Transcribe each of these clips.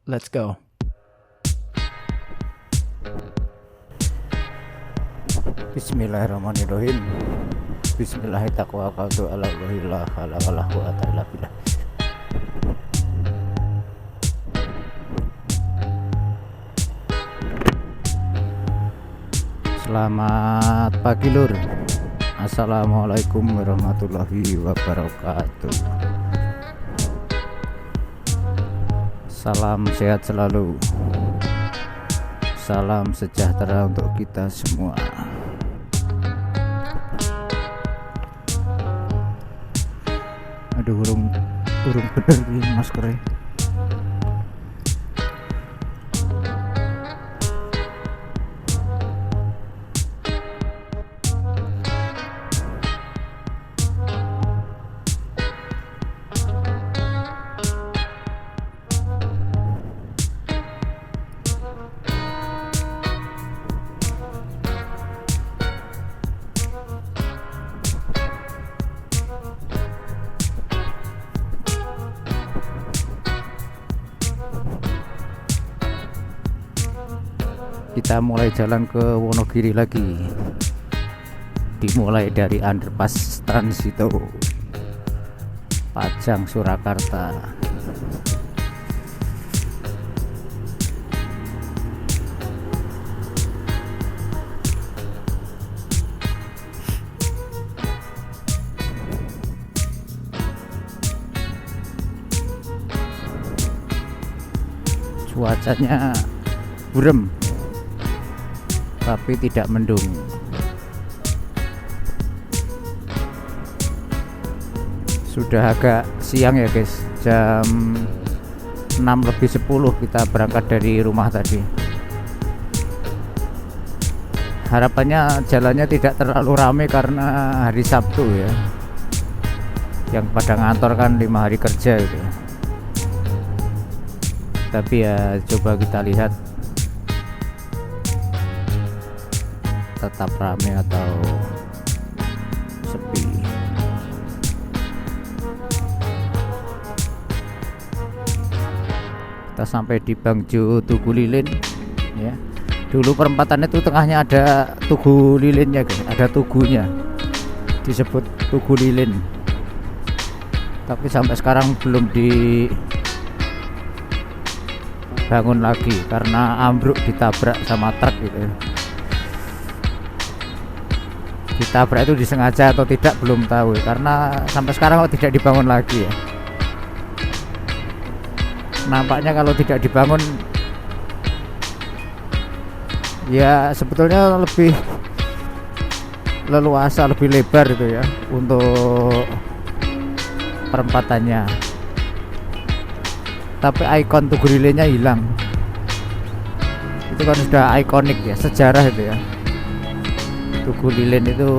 Let's go. Bismillahirrahmanirrahim. Bismillahirrahmanirrahim. Selamat pagi lur. Assalamualaikum warahmatullahi wabarakatuh. Salam sehat selalu. Salam sejahtera untuk kita semua. Aduh, urung bener ini maskernya. Kita mulai jalan ke Wonogiri lagi. Dimulai dari underpass Transito Pajang Surakarta. Cuacanya burem tapi tidak mendung. Sudah agak siang ya guys, jam 6:10 kita berangkat dari rumah tadi. Harapannya jalannya tidak terlalu ramai karena hari Sabtu ya, yang pada ngantor kan 5 hari kerja gitu. Tapi ya coba kita lihat tetap ramai atau sepi. Kita sampai di Bangjo Tugu Lilin ya. Dulu perempatan itu tengahnya ada Tugu Lilinnya guys, ada tugunya, disebut Tugu Lilin. Tapi sampai sekarang belum dibangun lagi karena ambruk ditabrak sama truk gitu. Ditabrak itu disengaja atau tidak belum tahu, karena sampai sekarang kok tidak dibangun lagi ya. Nampaknya kalau tidak dibangun ya sebetulnya lebih leluasa, lebih lebar itu ya untuk perempatannya. Tapi ikon Tugu Lilinnya hilang. Itu kan sudah ikonik ya, sejarah itu ya. Tugu Lilin itu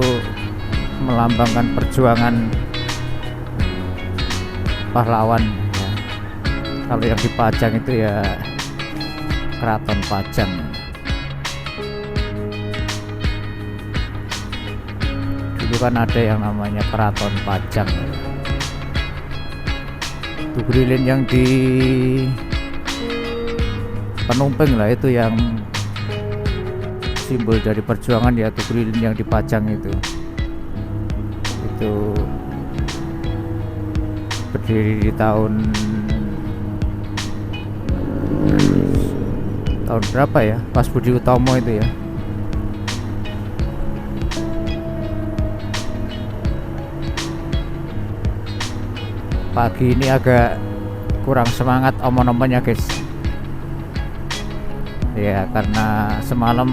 melambangkan perjuangan pahlawan ya. Kalau yang di Pajang itu ya Keraton Pajang. Dulu kan ada yang namanya Keraton Pajang. Tugu Lilin yang di Penumpang lah, itu yang simbol dari perjuangan ya. Tugu Lilin yang dipajang itu berdiri di tahun berapa ya, pas Budi Utomo itu ya. Pagi ini agak kurang semangat omong-omongnya guys ya, karena semalam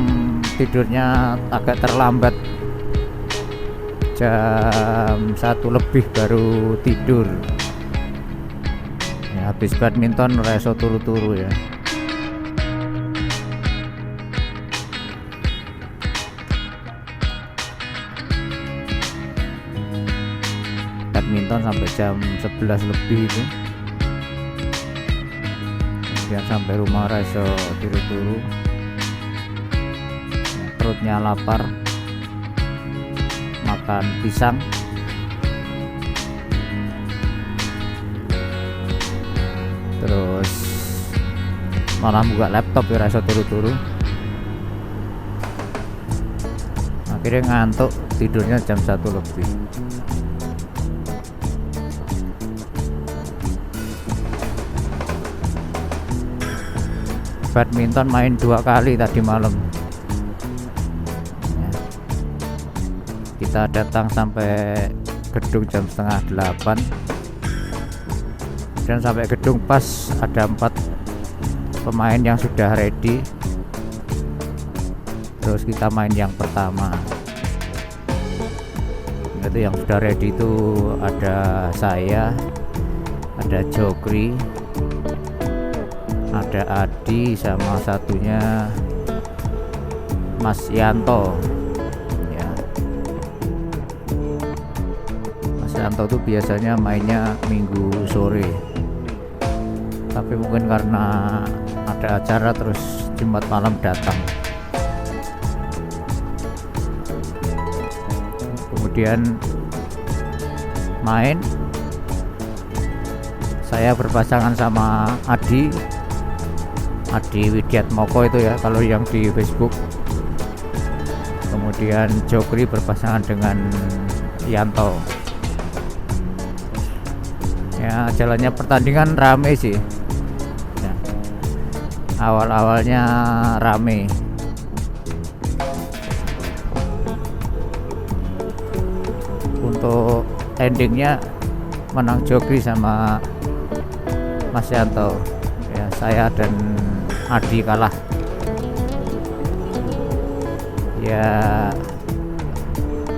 tidurnya agak terlambat, jam 1 lebih baru tidur ya. Habis badminton reso turu-turu ya. Badminton sampai jam 11 lebih itu, kemudian sampai rumah reso turu-turu ya, perutnya lapar, makan pisang. Terus malah buka laptop ya rasa turu-turu. Akhirnya ngantuk, tidurnya jam 1 lebih. Badminton main 2 kali tadi malam ya. Kita datang sampai gedung jam setengah 8 dan sampai gedung pas ada 4 pemain yang sudah ready. Terus kita main yang pertama. Itu yang sudah ready itu ada saya, ada Jokri, ada Adi, sama satunya Mas Yanto ya. Mas Yanto tuh biasanya mainnya Minggu sore, tapi mungkin karena ada acara terus Jumat malam datang. Kemudian main, saya berpasangan sama Adi Widiatmoko itu ya kalau yang di Facebook. Kemudian Jokri berpasangan dengan Yanto ya. Jalannya pertandingan rame sih ya. Awal-awalnya rame, untuk endingnya menang Jokri sama Mas Yanto ya. Saya dan Adi kalah ya.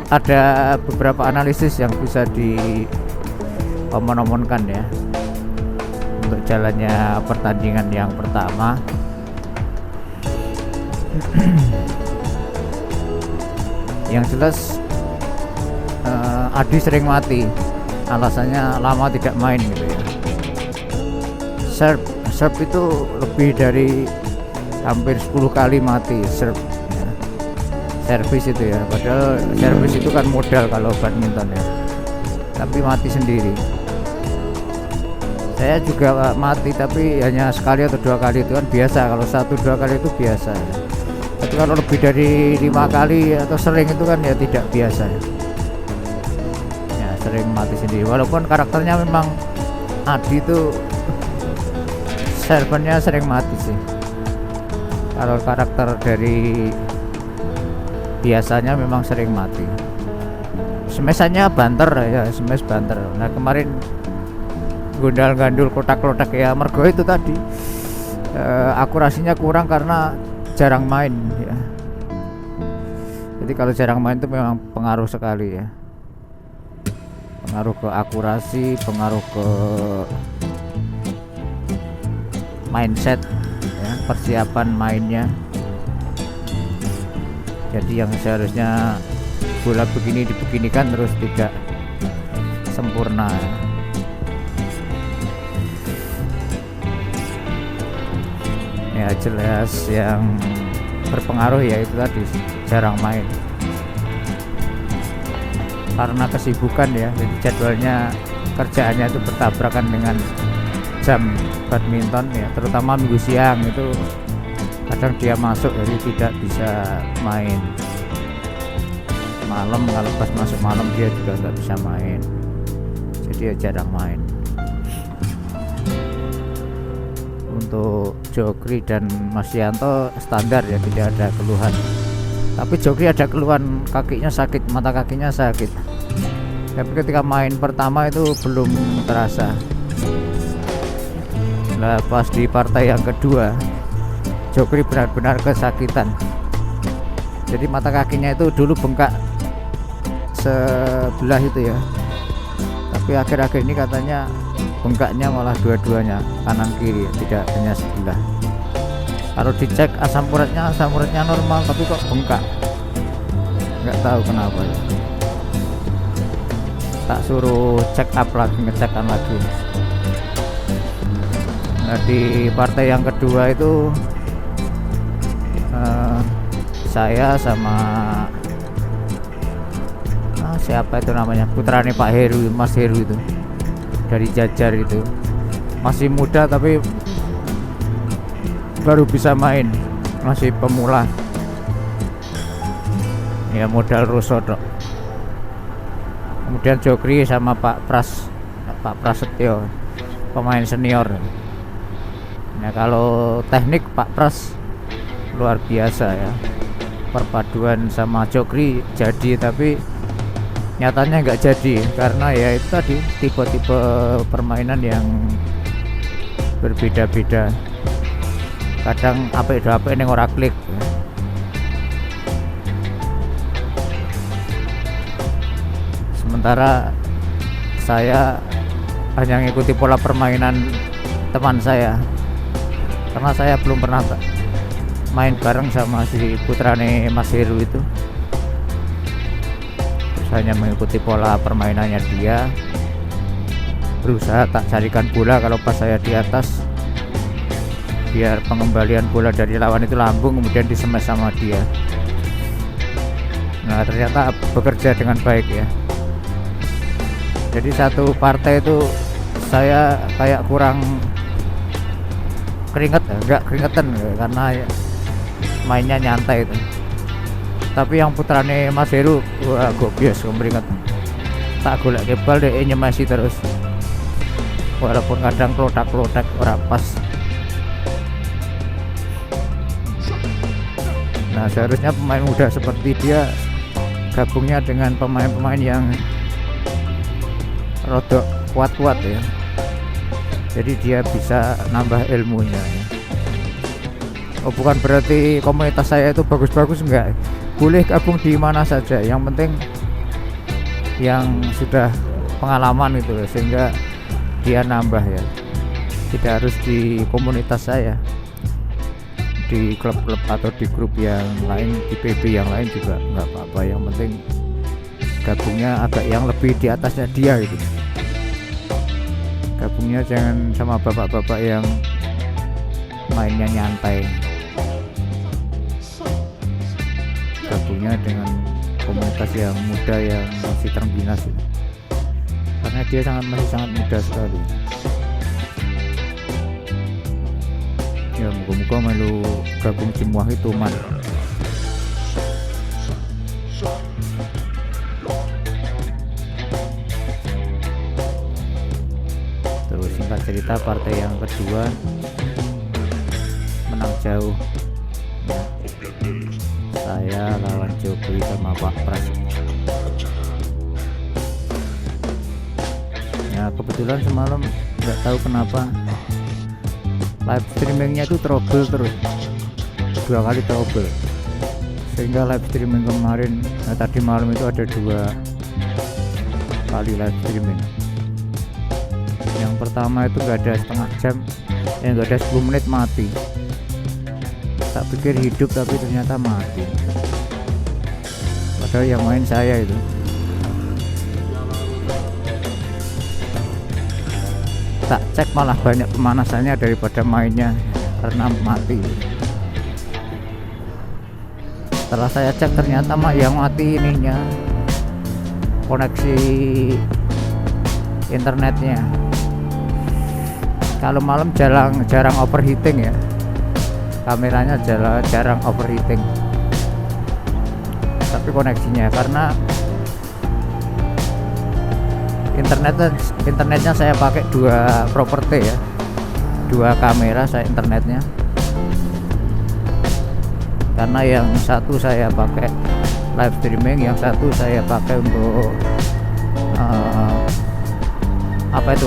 Ada beberapa analisis yang bisa diomong-omongkan ya untuk jalannya pertandingan yang pertama. Yang jelas Adi sering mati, alasannya lama tidak main gitu ya. Serve itu lebih dari hampir 10 kali mati serve ya. Servis itu ya, padahal servis itu kan modal kalau badminton ya, tapi mati sendiri. Saya juga mati, tapi hanya sekali atau 2 kali itu kan biasa. Kalau 1-2 kali itu biasa ya. Tapi kalau lebih dari 5 kali atau sering itu kan ya tidak biasa ya, sering mati sendiri. Walaupun karakternya memang Adi itu servernya sering mati sih. Kalau karakter dari biasanya memang sering mati. Smashannya banter ya, smash banter. Nah kemarin gundal-gandul kotak-kotak ya, mergo itu tadi akurasinya kurang karena jarang main ya. Jadi kalau jarang main itu memang pengaruh sekali ya, pengaruh ke akurasi, pengaruh ke mindset ya, persiapan mainnya. Jadi yang seharusnya bola begini dibeginikan terus tidak sempurna ya. Jelas yang berpengaruh ya itu tadi jarang main karena kesibukan ya. Jadi jadwalnya, kerjaannya itu bertabrakan dengan jam badminton ya, terutama minggu siang itu kadang dia masuk, jadi tidak bisa main malam. Kalau pas masuk malam dia juga nggak bisa main, jadi ya jarang main. Untuk Jokri dan Mas Yanto standar ya, tidak ada keluhan. Tapi Jokri ada keluhan, kakinya sakit, mata kakinya sakit. Tapi ketika main pertama itu belum terasa. Nah pas di partai yang kedua Jokri benar-benar kesakitan. Jadi mata kakinya itu dulu bengkak sebelah itu ya, tapi akhir-akhir ini katanya bengkaknya malah dua-duanya, kanan kiri, tidak hanya sebelah. Kalau dicek asam uratnya normal, tapi kok bengkak, nggak tahu kenapa ya. Tak suruh check up lagi, ngecekan lagi. Nah di partai yang kedua itu saya sama siapa itu namanya, putrane Pak Heru, Mas Heru itu dari Jajar itu, masih muda tapi baru bisa main, masih pemula ya, modal ruso dok. Kemudian Jokri sama Pak Prasetyo, pemain senior. Nah kalau teknik Pak Pras luar biasa ya, perpaduan sama Jokri jadi, tapi nyatanya nggak jadi karena ya itu tadi tipe-tipe permainan yang berbeda-beda. Kadang apa yang ora klik ya. Sementara saya hanya mengikuti pola permainan teman saya, karena saya belum pernah main bareng sama si putrane Mas Heru itu. Terus hanya mengikuti pola permainannya dia, berusaha tak carikan bola kalau pas saya di atas, biar pengembalian bola dari lawan itu lambung kemudian disemes sama dia. Nah ternyata bekerja dengan baik ya. Jadi satu partai itu saya kayak kurang keringet ya, nggak keringetan ya, karena ya, mainnya nyantai itu. Tapi yang putrane Mas Heru, wah gobias keringet. Tak golek kebal deh nyemasi terus. Walaupun kadang klodak-klodak ora pas. Nah seharusnya pemain muda seperti dia gabungnya dengan pemain-pemain yang rodok kuat-kuat ya, jadi dia bisa nambah ilmunya ya. Oh bukan berarti komunitas saya itu bagus-bagus, enggak, boleh gabung di mana saja, yang penting yang sudah pengalaman itu sehingga dia nambah ya, tidak harus di komunitas saya, di klub-klub atau di grup yang lain, di PB yang lain juga nggak apa-apa, yang penting gabungnya agak yang lebih di atasnya dia gitu. Gabungnya jangan sama bapak-bapak yang mainnya nyantai, gabungnya dengan komunitas yang muda yang masih terengginas gitu. Karena dia masih sangat muda sekali ya. Moga-moga melu gabung semua itu man. Terus singkat cerita partai yang kedua menang jauh ya. Saya lawan Jokowi sama Pak Pras ya. Kebetulan semalam nggak tahu kenapa live streamingnya itu trouble terus, 2 kali trouble, sehingga live streaming kemarin, tadi malam itu ada 2 kali live streaming. Yang pertama itu nggak ada setengah jam, nggak ada 10 menit mati. Tak pikir hidup tapi ternyata mati, padahal yang main saya itu. Tak cek malah banyak pemanasannya daripada mainnya karena mati. Setelah saya cek ternyata yang mati ininya koneksi internetnya. Kalau malam jarang overheating ya, kameranya jarang overheating, tapi koneksinya, karena internetnya saya pakai 2 properti ya, 2 kamera saya internetnya, karena yang satu saya pakai live streaming, yang satu saya pakai untuk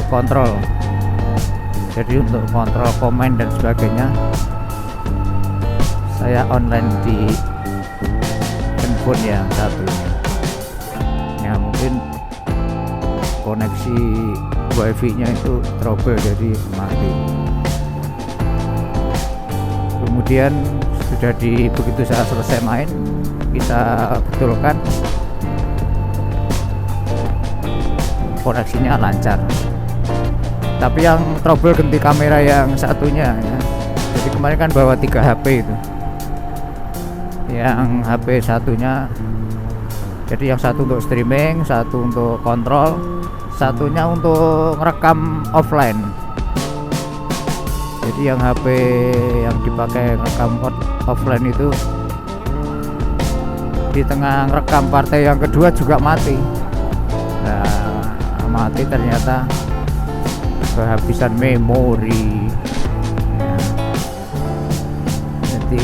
kontrol, jadi untuk kontrol komen dan sebagainya saya online di handphone yang satunya ya. Mungkin koneksi wifi nya itu trouble jadi mati. Kemudian sudah begitu saya selesai main, kita betulkan, koneksinya lancar. Tapi yang trouble ganti kamera yang satunya ya. Jadi kemarin kan bawa 3 HP itu, yang HP satunya, jadi yang satu untuk streaming, satu untuk kontrol, satunya untuk ngerekam offline. Jadi yang HP yang dipakai rekam offline itu di tengah rekam partai yang kedua juga mati. Nah, mati ternyata kehabisan memori. Ya. Jadi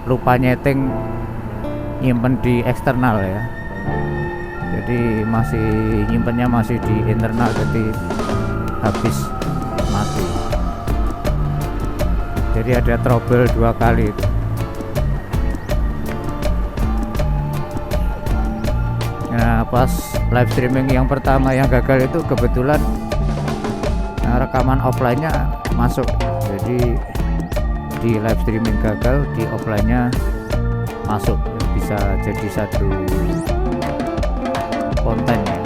lupa nyeting, nyimpen di eksternal ya. Jadi masih nyimpennya masih di internal, jadi habis mati. Jadi ada trouble 2 kali itu. Nah, pas live streaming yang pertama yang gagal itu kebetulan rekaman offline-nya masuk. Jadi di live streaming gagal, di offline-nya masuk, bisa jadi satu konten ya.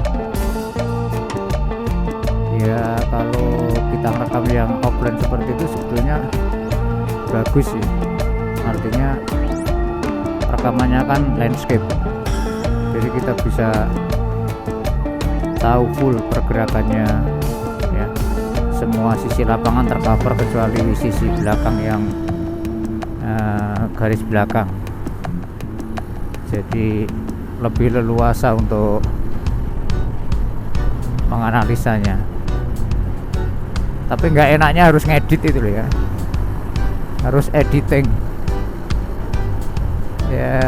Ya kalau kita rekam yang offline seperti itu sebetulnya bagus sih, artinya rekamannya kan landscape, jadi kita bisa tahu full pergerakannya ya, semua sisi lapangan tercover kecuali sisi belakang yang garis belakang, jadi lebih leluasa untuk menganalisanya. Tapi nggak enaknya harus ngedit itu loh ya, harus editing ya,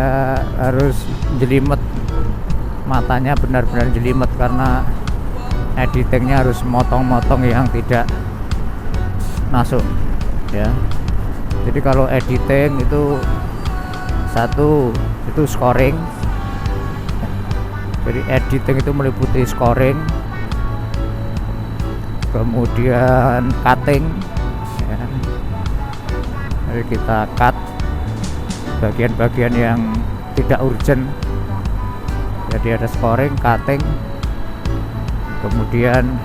harus jelimet matanya, benar-benar jelimet karena editingnya harus motong-motong yang tidak masuk ya. Jadi kalau editing itu satu itu scoring, jadi editing itu meliputi scoring, kemudian cutting ya. Jadi kita cut bagian-bagian yang tidak urgent, jadi ada scoring, cutting, kemudian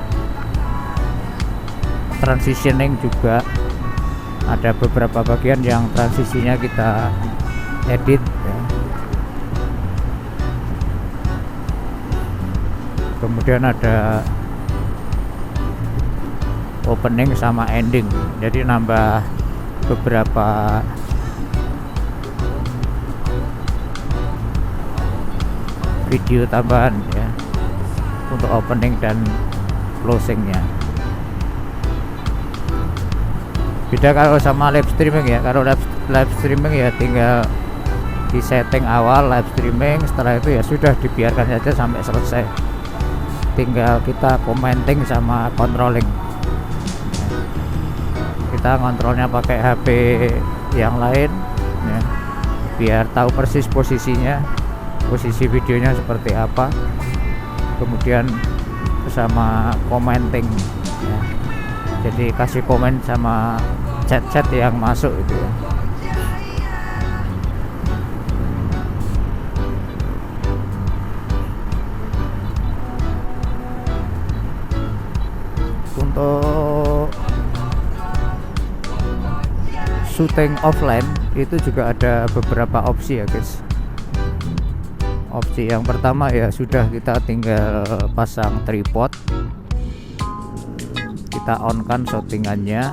transitioning juga, ada beberapa bagian yang transisinya kita edit ya. Kemudian ada opening sama ending, jadi nambah beberapa video tambahan ya untuk opening dan closingnya. Beda kalau sama live streaming ya, kalau live streaming ya tinggal di setting awal live streaming, setelah itu ya sudah dibiarkan saja sampai selesai, tinggal kita commenting sama controlling. Kita kontrolnya pakai HP yang lain ya, biar tahu persis posisinya, posisi videonya seperti apa, kemudian sama commenting ya. Jadi kasih komen sama chat-chat yang masuk itu ya. Untuk syuting offline itu juga ada beberapa opsi ya guys. Opsi yang pertama ya sudah, kita tinggal pasang tripod, kita on kan shootingannya,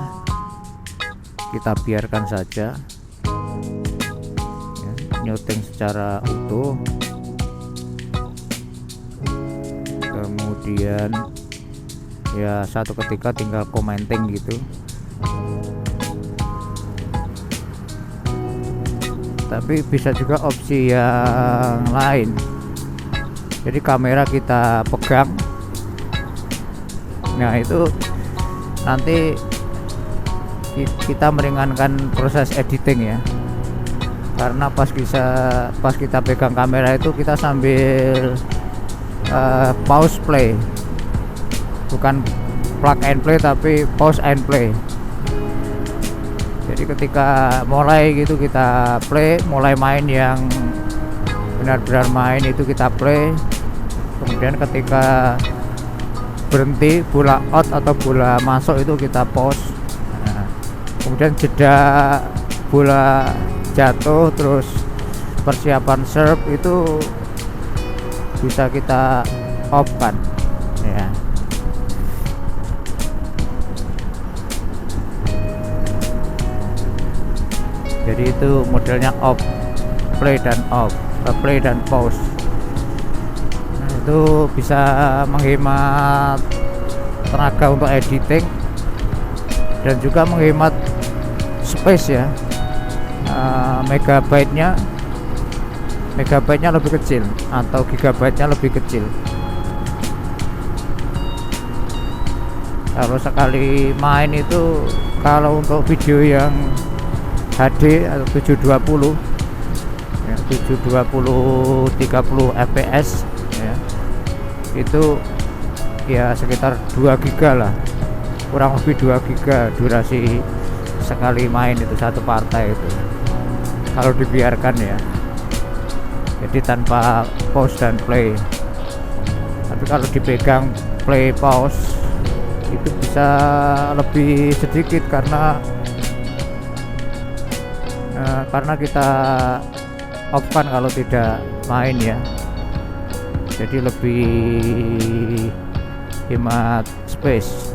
kita biarkan saja ya, nyuting secara utuh. Kemudian ya satu ketika tinggal commenting gitu. Tapi bisa juga opsi yang lain, jadi kamera kita pegang, nah itu nanti kita meringankan proses editing ya, karena pas kita pegang kamera itu kita sambil pause play, bukan plug and play tapi pause and play. Jadi ketika mulai gitu kita play, mulai main yang benar-benar main itu kita play, kemudian ketika berhenti bola out atau bola masuk itu kita pause. Nah, kemudian jeda bola jatuh terus persiapan serve itu bisa kita off kan ya. Jadi itu modelnya off, play dan off, play dan pause. Nah, itu bisa menghemat tenaga untuk editing dan juga menghemat space ya. Megabyte-nya lebih kecil atau gigabyte-nya lebih kecil. Kalau sekali main itu, kalau untuk video yang HD atau 720 ya, 720 30 fps ya, itu ya sekitar 2 giga lah, kurang lebih 2 giga durasi sekali main itu, satu partai itu kalau dibiarkan ya, jadi tanpa pause dan play. Tapi kalau dipegang play pause itu bisa lebih sedikit karena kita off kan kalau tidak main ya, jadi lebih hemat space.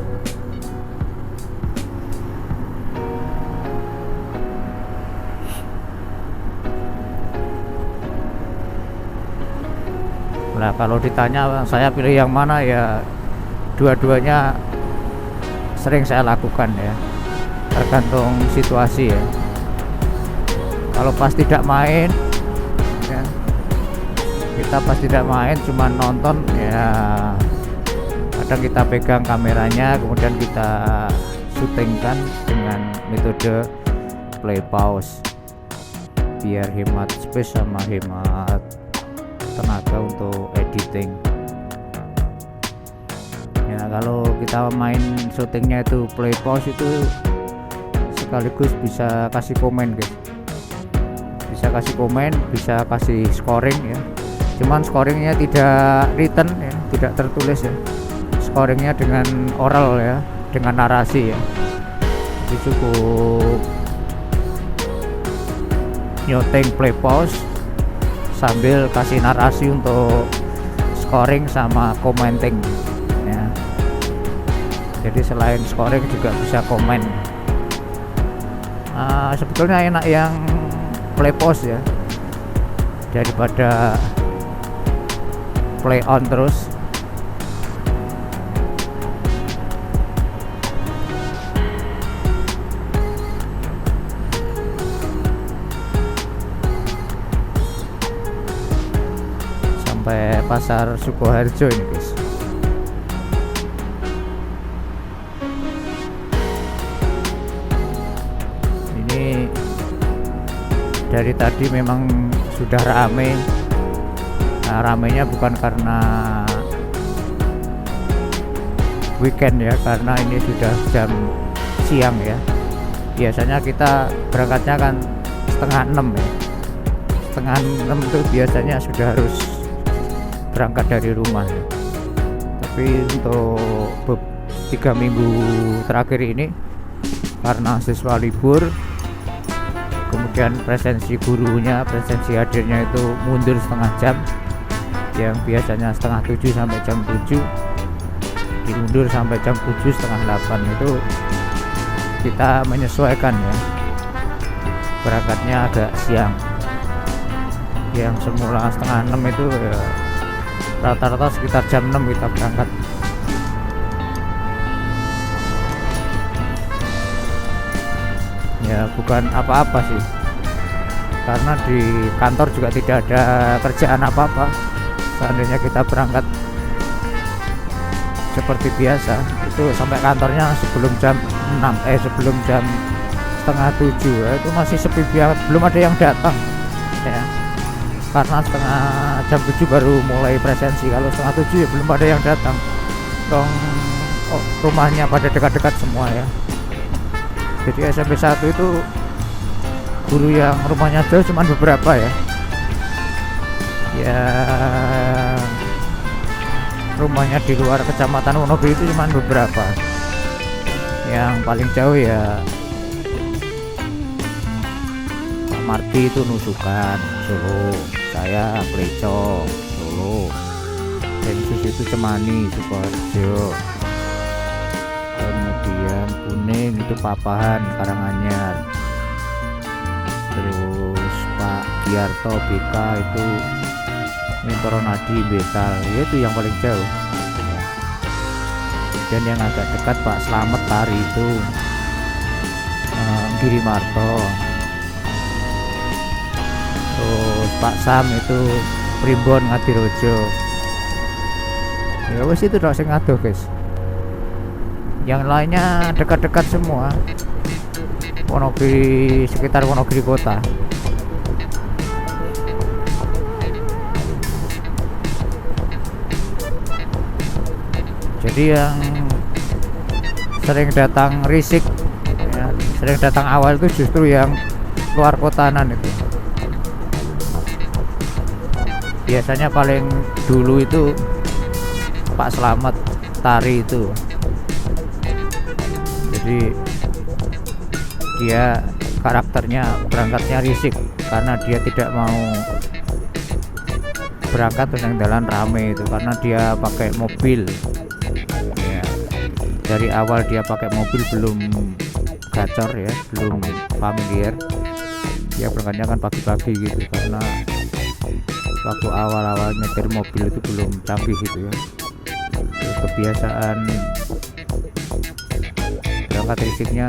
Nah, kalau ditanya saya pilih yang mana ya, dua-duanya sering saya lakukan ya, tergantung situasi ya. Kalau pas tidak main ya, kita pas tidak main cuma nonton ya, kadang kita pegang kameranya kemudian kita syutingkan dengan metode play pause biar hemat space sama hemat tenaga untuk editing. Ya, kalau kita main syutingnya itu play pause itu sekaligus bisa kasih komen guys, bisa kasih komen, bisa kasih scoring ya. Cuman scoringnya tidak written ya, tidak tertulis ya, scoringnya dengan oral ya, dengan narasi ya. Jadi cukup nyoteng play pause sambil kasih narasi untuk scoring sama commenting ya. Jadi selain scoring juga bisa komen. Sebetulnya enak yang play pause ya, daripada play on terus. Sampai pasar Sukoharjo ini guys. Ini dari tadi memang sudah rame. Nah, ramenya bukan karena weekend ya, karena ini sudah jam siang ya. Biasanya kita berangkatnya kan 5:30 ya. 5:30 itu biasanya sudah harus berangkat dari rumah ya. Tapi untuk 3 minggu terakhir ini karena siswa libur, kemudian presensi gurunya, presensi hadirnya itu mundur setengah jam, yang biasanya 6:30 sampai jam 7 diundur sampai jam 7 setengah 8. Itu kita menyesuaikan ya, berangkatnya agak siang. Yang semula 5:30 itu ya rata-rata sekitar jam 6 kita berangkat. Ya bukan apa-apa sih, karena di kantor juga tidak ada kerjaan apa-apa. Seandainya kita berangkat seperti biasa itu sampai kantornya sebelum jam 6 sebelum jam 6:30 ya, itu masih sepi, belum ada yang datang ya, karena jam 7 baru mulai presensi. Kalau 6:30 ya belum ada yang datang. Rumahnya pada dekat-dekat semua ya. Jadi SMP 1 itu guru yang rumahnya jauh cuma beberapa ya. Ya rumahnya di luar kecamatan Wonogiri itu cuma beberapa. Yang paling jauh ya Pak Marti itu Nusukan, Solo. Saya Pleco, Solo. Densus itu Cemani, Sukoharjo. Kemudian Kuning itu Papahan, Karanganyar. Giarto, BK itu Mintoro Nadi, Betal, itu yang paling jauh. Dan yang agak dekat Pak Slamet Tari itu Giri Marto. Terus Pak Sam itu Primbon Ngadirojo. Ya wes itu dong sing ngadoh guys. Yang lainnya dekat-dekat semua. Wonogiri, sekitar Wonogiri kota. Jadi yang sering datang risik ya, sering datang awal itu justru yang luar kotanan itu. Biasanya paling dulu itu Pak Slamet Tari itu. Jadi dia karakternya berangkatnya risik karena dia tidak mau berangkat dengan jalan rame itu, karena dia pakai mobil ya. Dari awal dia pakai mobil belum gacor ya, belum familiar. Dia berangkatnya kan pagi-pagi gitu, karena waktu awal-awal nyetir mobil itu belum canggih gitu ya. Terus kebiasaan berangkat risiknya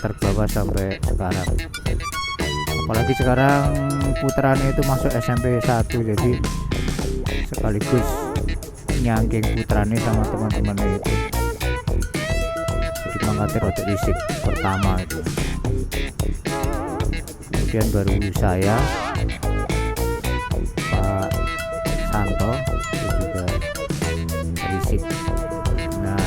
terbawa sampai sekarang. Apalagi sekarang putranya itu masuk SMP 1, jadi sekaligus nyangking putranya sama teman-temannya itu. Jadi mengangkat roti risik pertama itu. Kemudian baru saya, Pak Santo itu juga risik. Nah,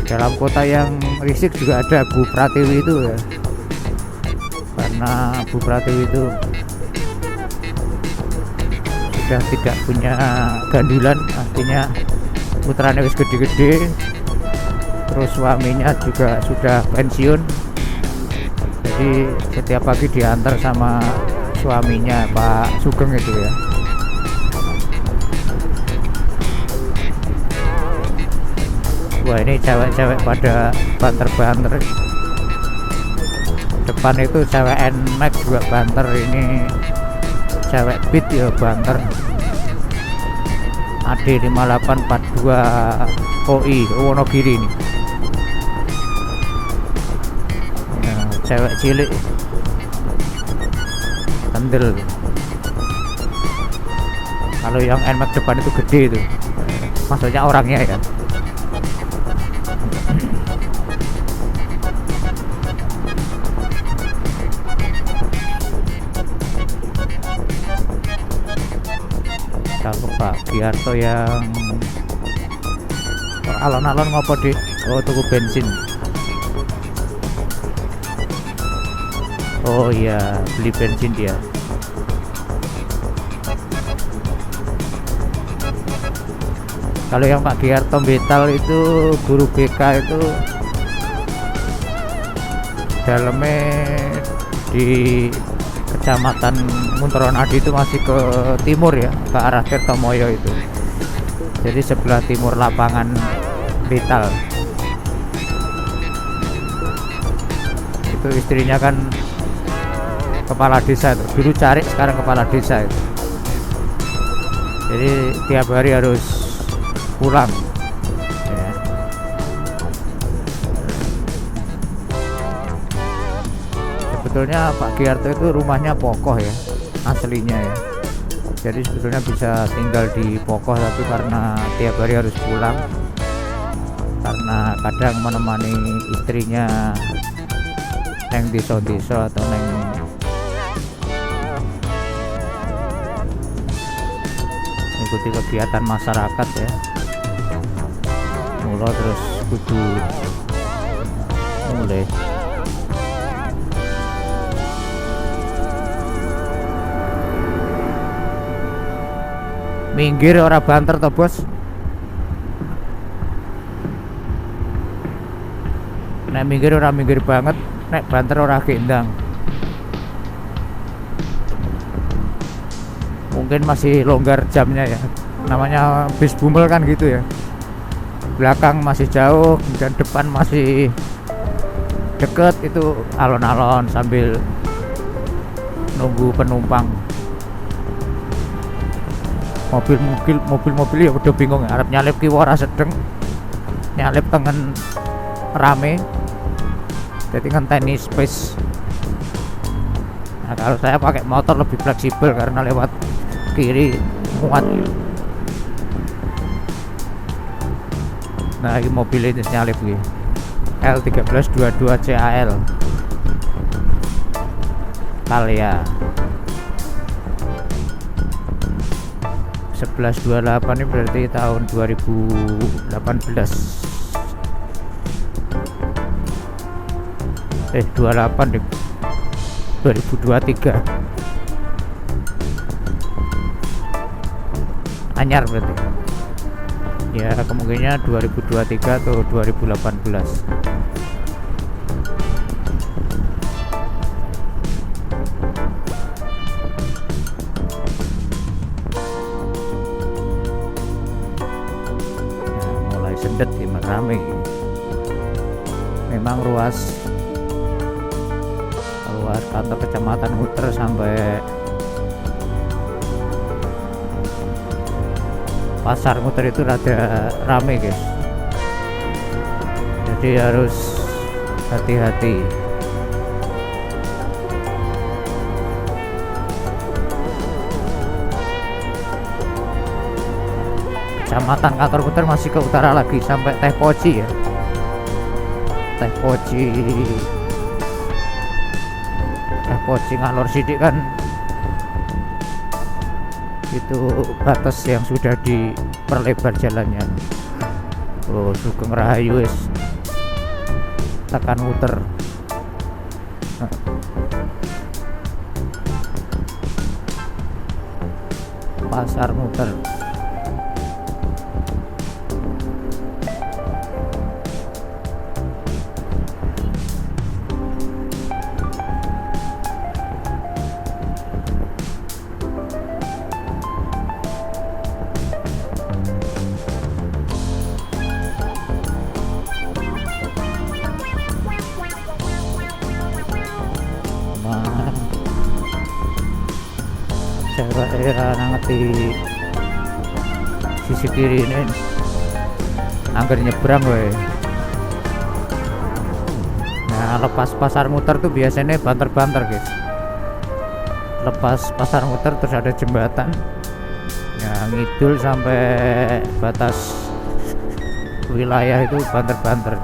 dalam kota yang risik juga ada Bu Pratiwi itu ya, karena Bu Pratiwi itu sudah tidak punya gandulan, artinya putranya wis gede-gede, terus suaminya juga sudah pensiun, jadi setiap pagi diantar sama suaminya Pak Sugeng itu ya. Wah, ini cewek-cewek pada banter-banter. Depan itu cewek NMAX juga banter, ini cewek Beat ya banter. AD5842 OI Wonogiri ini ya, cewek cilik kendel. Kalau yang NMAX depan itu gede itu, maksudnya orangnya ya. Kalau Pak Giarto yang alon-alon ngopo di tuku bensin. Oh iya, beli bensin dia. Kalau yang Pak Giarto Betal itu guru BK itu dalamnya di Kecamatan Mintoro Nadi itu masih ke timur ya, ke arah Tirtomoyo itu. Jadi sebelah timur lapangan Betal. Itu istrinya kan kepala desa itu. Dulu cari, sekarang kepala desa itu. Jadi tiap hari harus pulang ya. Sebetulnya Pak Giarto itu rumahnya Pokoh ya, aslinya ya. Jadi sebetulnya bisa tinggal di Pokoh, tapi karena tiap hari harus pulang, karena kadang menemani istrinya neng desa-desa atau neng mengikuti kegiatan masyarakat ya. Mula terus kudu mulai minggir ora banter to bos. Nek minggir ora minggir banget, nek banter ora gendang. Mungkin masih longgar jamnya ya, namanya bis bumel kan gitu ya. Belakang masih jauh dan depan masih deket, itu alon-alon sambil nunggu penumpang. Mobil ya udah bingung arep nyalip kiwa ora sedeng, nyalip tengen rame, jadi ngenteni space. Nah, kalau saya pakai motor lebih fleksibel karena lewat kiri muat. Nah, ini mobil ini nyalip gitu. L1322 CAL Thalia 1128 ini berarti tahun 2018 28 deh, 2023 anyar berarti ya, kemungkinannya 2023 atau 2018. Sendet di rame. Memang ruas kantor kecamatan Muter sampai pasar Muter itu rada rame guys, jadi harus hati-hati. Kecamatan kantor Muter masih ke utara lagi sampai Teh Poci ya. Teh Poci ngalor sidik kan itu batas yang sudah diperlebar jalannya. Oh, Sugeng Rahayu wis tekan Muter. Pasar Muter. Daerah nangat di sisi kiri ini angker nyebrang we. Nah, lepas pasar Muter tuh biasanya banter-banter guys. Lepas pasar Muter terus ada jembatan ya, ngidul sampai batas wilayah itu banter-banter.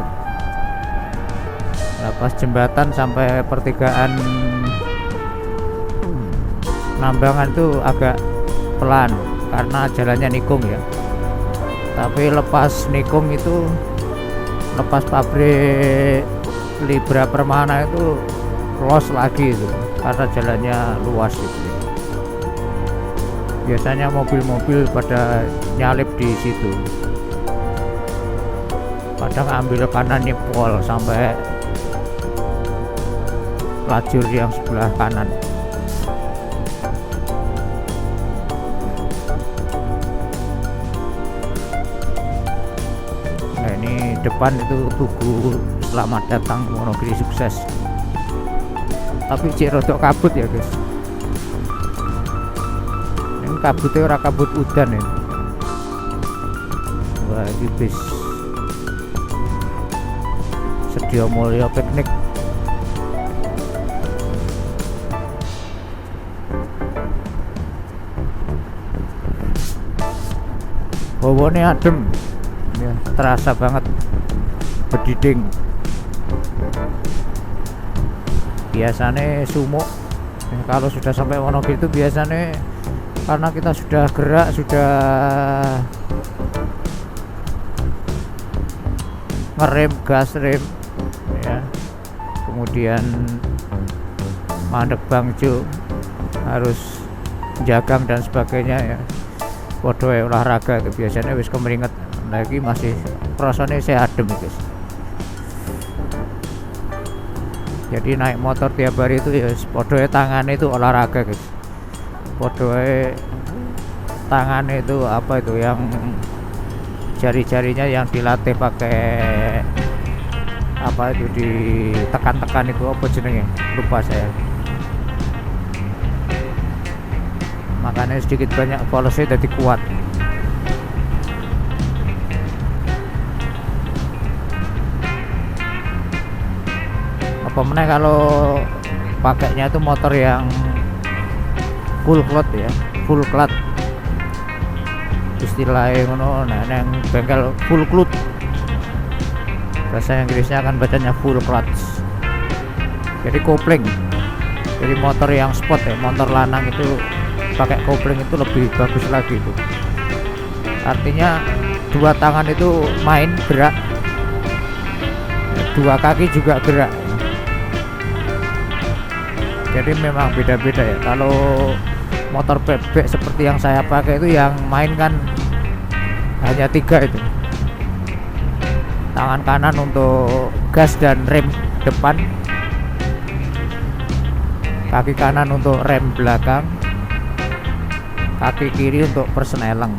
Lepas jembatan sampai pertigaan Nambangan itu agak pelan karena jalannya nikung ya. Tapi lepas nikung itu, lepas pabrik Libra Permana itu los lagi itu karena jalannya luas itu. Biasanya mobil-mobil pada nyalip di situ. Kadang ambil kanan nyepol sampai lajur yang sebelah kanan. Depan itu tugu selamat datang Wonogiri sukses, tapi cek rodok kabut ya guys. Ini kabutnya ora kabut udan ya. Wah, ini bis Sedia Mulya piknik. Bawanya adem ya, terasa banget bediding. Biasanya sumuk ya, kalau sudah sampai Wonogiri itu biasanya karena kita sudah gerak, sudah ngerem, gas rem ya, kemudian mandek bangjo, harus jagang dan sebagainya ya, podo olahraga itu biasanya wis kemeringet lagi, masih rasanya saya adem guys. Jadi naik motor tiap hari itu ya podoe tangannya itu olahraga guys. Podoe tangannya itu apa itu yang jari-jarinya yang dilatih pakai apa itu, ditekan-tekan itu apa jenenge, lupa saya. makanya sedikit banyak polosnya jadi kuat. Apa meneh kalau pakainya itu motor yang full clutch ya, full clutch istilahnya ngono. Nah, yang bengkel full clutch, bahasa Inggrisnya akan bacanya full clutch. Jadi kopling, jadi motor yang sport ya, motor lanang itu pakai kopling itu lebih bagus lagi itu. Artinya dua tangan itu main gerak, dua kaki juga gerak. Jadi memang beda-beda ya. Kalau motor bebek seperti yang saya pakai itu yang main kan hanya 3 itu. Tangan kanan untuk gas dan rem depan, kaki kanan untuk rem belakang, kaki kiri untuk persneleng.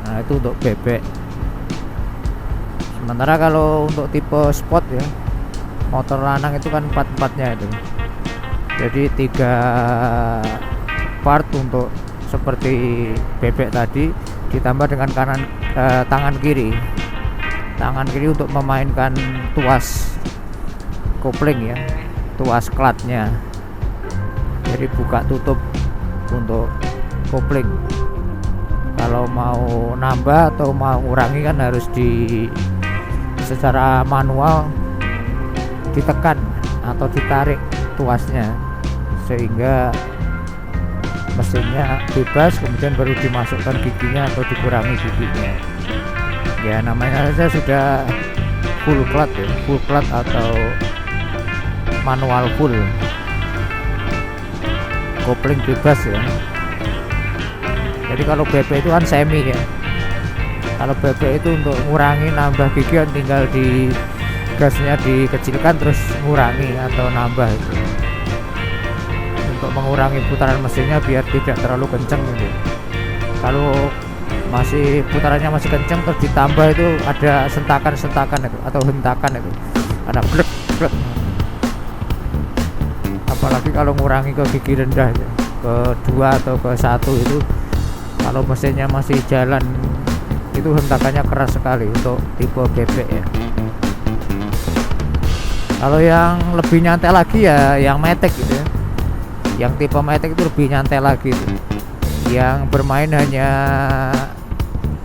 Nah, itu untuk bebek. Sementara kalau untuk tipe sport ya, motor lanang itu kan 4-4-nya itu. Jadi 3 part untuk seperti bebek tadi, ditambah dengan tangan kiri untuk memainkan tuas kopling ya, tuas clutch-nya. Jadi buka tutup untuk kopling. Kalau mau nambah atau mau ngurangi kan harus secara manual ditekan atau ditarik tuasnya sehingga mesinnya bebas, kemudian baru dimasukkan giginya atau dikurangi giginya. Ya namanya saja sudah full clutch ya, full clutch atau manual full, kopling bebas ya. Jadi kalau BP itu kan semi ya. Kalau BP itu untuk ngurangi nambah gigi kan tinggal di gasnya dikecilkan terus ngurangi atau nambah itu. Untuk mengurangi putaran mesinnya biar tidak terlalu kenceng gitu. Kalau putarannya masih kenceng terus ditambah itu ada sentakan itu atau hentakan itu. Ada glek glek. Apalagi kalau ngurangi ke gigi rendah ya, ke 2 atau ke 1 itu, kalau mesinnya masih jalan itu hentakannya keras sekali untuk tipe bebek ya. Kalau yang lebih nyantai lagi ya yang matic gitu ya. Yang tipe matic itu lebih nyantai lagi itu. Yang bermain hanya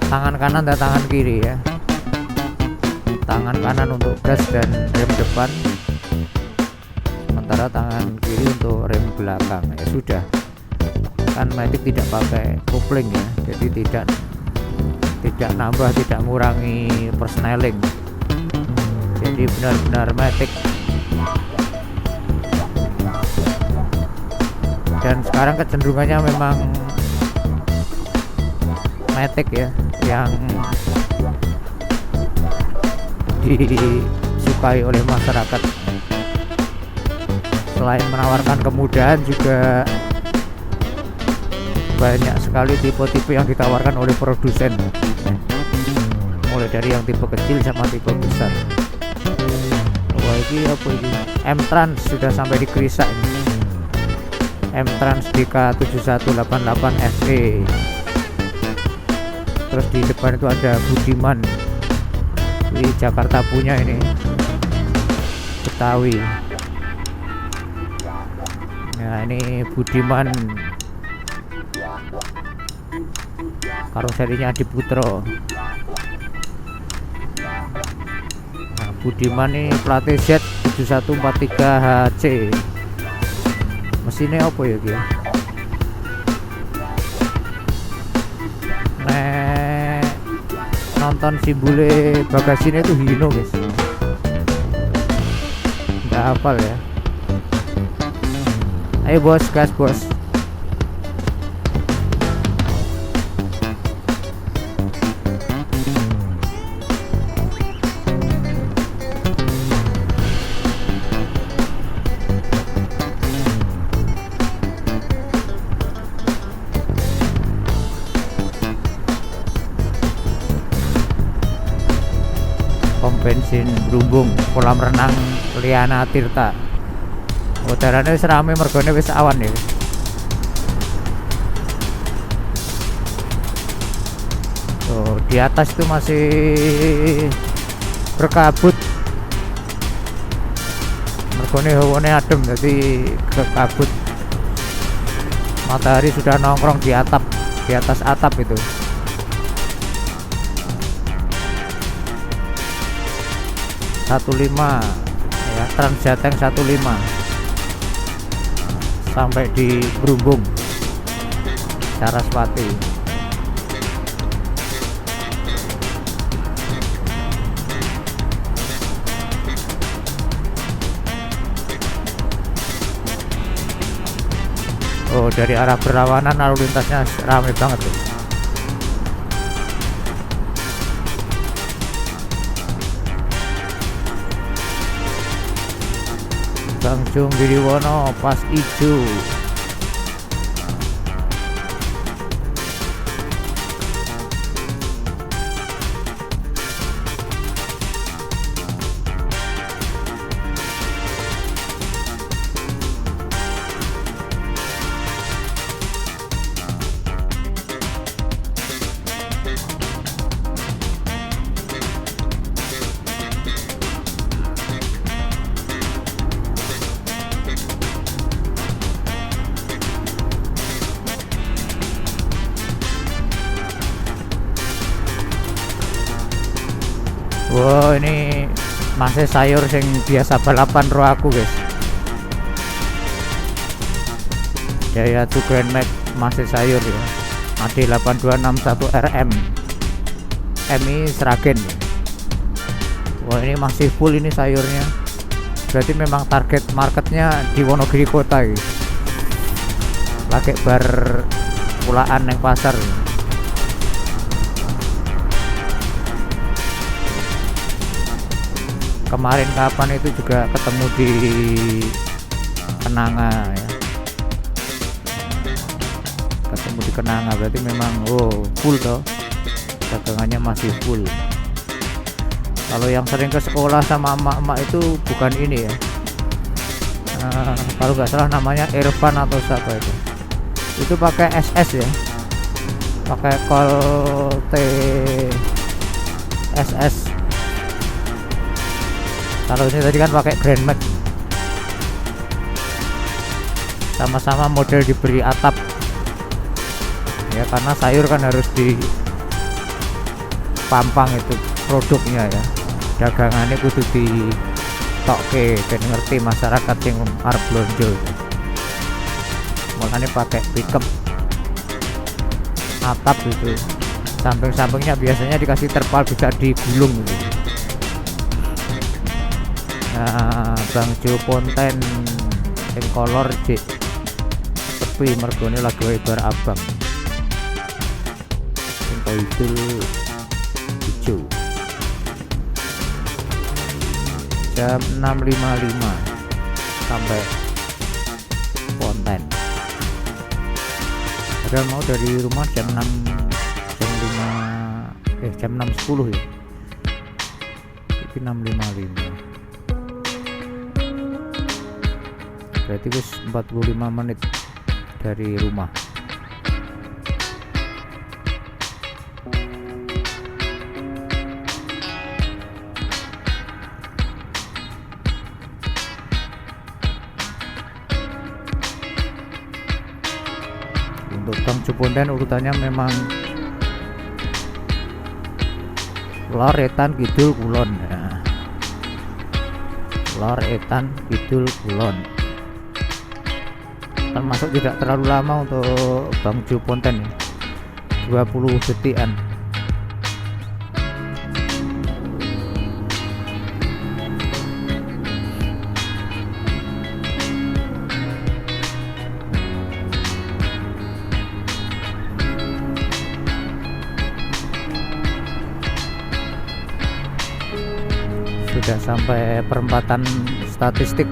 tangan kanan dan tangan kiri ya. Tangan kanan untuk gas dan rem depan, sementara tangan kiri untuk rem belakang. Ya sudah. Kan matic tidak pakai kopling ya. Jadi tidak nambah, tidak mengurangi persneling. Jadi benar-benar matic. Dan sekarang kecenderungannya memang matic ya yang disukai oleh masyarakat. Selain menawarkan kemudahan, juga banyak sekali tipe-tipe yang ditawarkan oleh produsen, mulai dari yang tipe kecil sama tipe besar. Wah, ini apa ini? M-Trans sudah sampai di Krisa ini. M-Trans DK7188 FE. Terus di depan itu ada Budiman. Di Jakarta punya ini, Betawi. Nah, ini Budiman. Karoserinya Adi Putro. Nah, Budiman ini plat Z7143HC. Mesinnya apa ya dia? Nonton simbole bagasinya itu Hino guys. Nggak hafal ya. Ayo bos, gas bos. Pom bensin Brumbung, kolam renang Liana Tirta. Udarane wis rame mergone wis awan ya. Tuh, di atas itu masih berkabut. Mergone hawane adem jadi berkabut. Matahari sudah nongkrong di atap, di atas atap itu. Satu lima ya, Trans Jateng 15 sampai di Brumbung Saraswati. Oh, dari arah berlawanan lalu lintasnya ramai banget tuh. Tanjung Giriwono pas ijo. Wow, ini masih sayur yang biasa balapan ro aku guys. Jaya tuh Grand Max masih sayur ya. AD 8261 RM MI Sragen. Wah, ini masih full ini sayurnya. Berarti memang target marketnya di Wonogiri kota gitu. Lagi bar pulaan yang pasar. Kemarin kapan itu juga ketemu di Kenanga ya. Ketemu di Kenanga berarti memang full toh. Dagangannya masih full. Kalau yang sering ke sekolah sama emak-emak itu bukan ini ya. Kalau nggak salah namanya Irfan atau siapa itu. Itu pakai SS ya. Pakai Colt SS. Kalau ini tadi kan pakai Grand Max. Sama-sama model diberi atap. Ya karena sayur kan harus di pampang itu produknya ya. Dagangannya kudu di toke dan ngerti masyarakat yang arep blonjo. Makanya pakai pickup atap itu. Samping-sampingnya biasanya dikasih terpal bisa digulung gitu. Nah, Bangjo Ponten yang kolor J sepi mergone lagi bar abang yang itu hijau. Jam 6.55 sampai Ponten. Padahal mau dari rumah jam 6.10 ya. Ini 6.55. Berarti wis 45 menit dari rumah. Untuk Bangjo Ponten urutannya memang Lor Etan Kidul Kulon ya. Lor Etan Kidul Kulon. Termasuk tidak terlalu lama untuk Bangjo Ponten ya. 20 detikan. Sudah sampai perempatan statistik.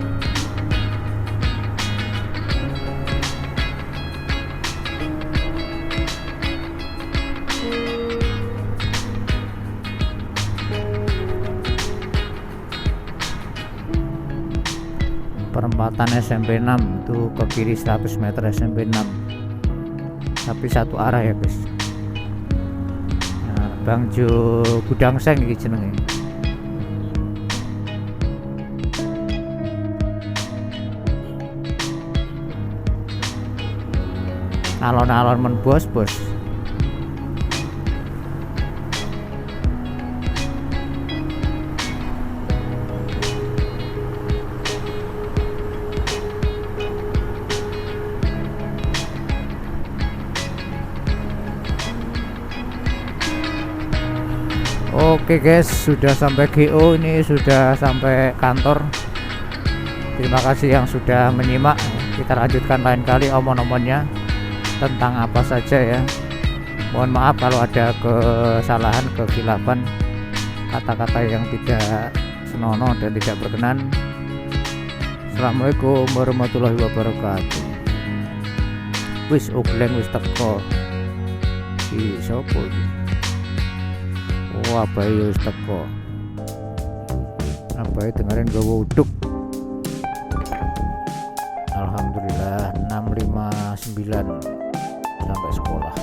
Perempatan SMP 6 itu ke kiri 100 meter SMP 6 tapi satu arah ya guys. Nah, Bangjo Gudang Seng iki jenenge. Alon-alon men bos. Oke guys, sudah sampai GO, ini sudah sampai kantor. Terima kasih yang sudah menyimak. Kita lanjutkan lain kali omon-omonnya tentang apa saja ya. Mohon maaf kalau ada kesalahan, kekhilafan, kata-kata yang tidak senonoh dan tidak berkenan. Assalamualaikum warahmatullahi wabarakatuh. Wis ogleng wis teko. Iki sapa iki? Oh, abai wis teko. Abai dengerin gawe uduk. Alhamdulillah 659 sampai sekolah.